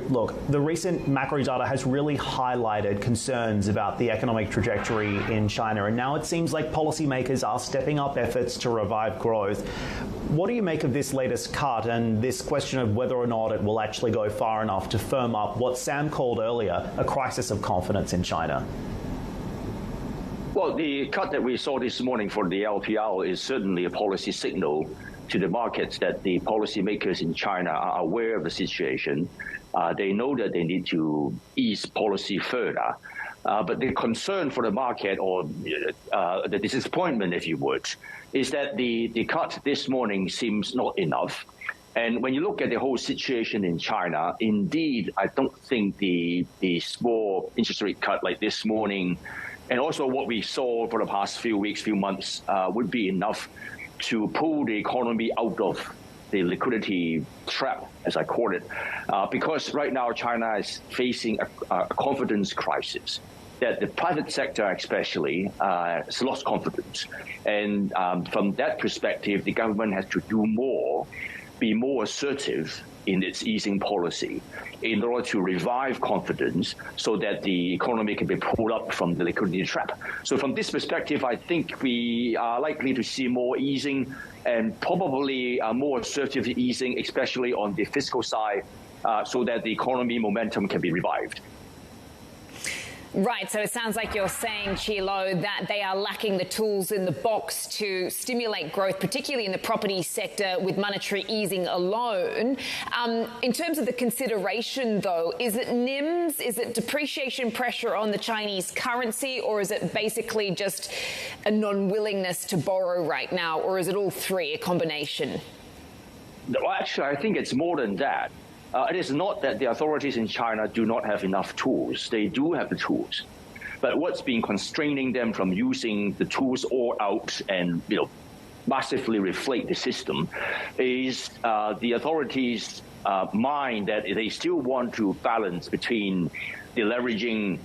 Look, the recent macro data has really highlighted concerns about the economic trajectory in China, and now it seems like policymakers are stepping up efforts to revive growth. What do you make of this latest cut and this question of whether or not it will actually go far enough to firm up what Sam called earlier a crisis of confidence in China? Well, the cut that we saw this morning for the LPR is certainly a policy signal to the markets that the policymakers in China are aware of the situation. They know that they need to ease policy further. But the concern for the market, or the disappointment, if you would, is that the cut this morning seems not enough. And when you look at the whole situation in China, indeed, I don't think the small interest rate cut like this morning, and also what we saw for the past few weeks, few months, would be enough to pull the economy out of the liquidity trap, as I call it, because right now China is facing a confidence crisis. That the private sector especially has lost confidence. And from that perspective, the government has to do more, be more assertive in its easing policy in order to revive confidence so that the economy can be pulled up from the liquidity trap. So from this perspective, I think we are likely to see more easing and probably more assertive easing, especially on the fiscal side, so that the economy momentum can be revived. Right, so it sounds like you're saying, Chilo, that they are lacking the tools in the box to stimulate growth, particularly in the property sector with monetary easing alone. In terms of the consideration, though, is it NIMs, is it depreciation pressure on the Chinese currency, or is it basically just a non-willingness to borrow right now, or is it all three, a combination? Well, actually, I think it's more than that. It is not that the authorities in China do not have enough tools. They do have the tools. But what's been constraining them from using the tools all out and, massively reflate the system is the authorities' mind that they still want to balance between the leveraging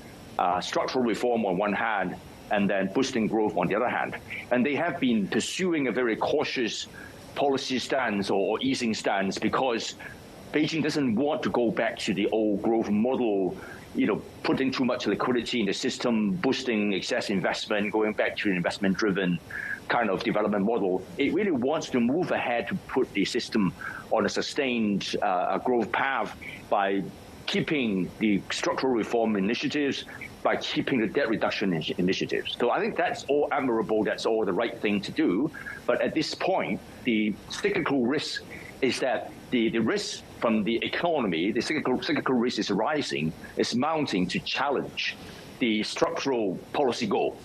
structural reform on one hand and then boosting growth on the other hand. And they have been pursuing a very cautious policy stance or easing stance because Beijing doesn't want to go back to the old growth model, putting too much liquidity in the system, boosting excess investment, going back to an investment-driven kind of development model. It really wants to move ahead to put the system on a sustained growth path by keeping the structural reform initiatives, by keeping the debt reduction initiatives. So I think that's all admirable, that's all the right thing to do. But at this point, the cyclical risk is that the risk from the economy, the cyclical risk is rising, is mounting to challenge the structural policy goal.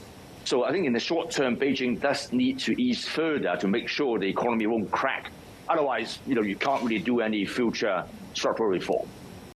So I think in the short term, Beijing does need to ease further to make sure the economy won't crack. Otherwise, you can't really do any future structural reform.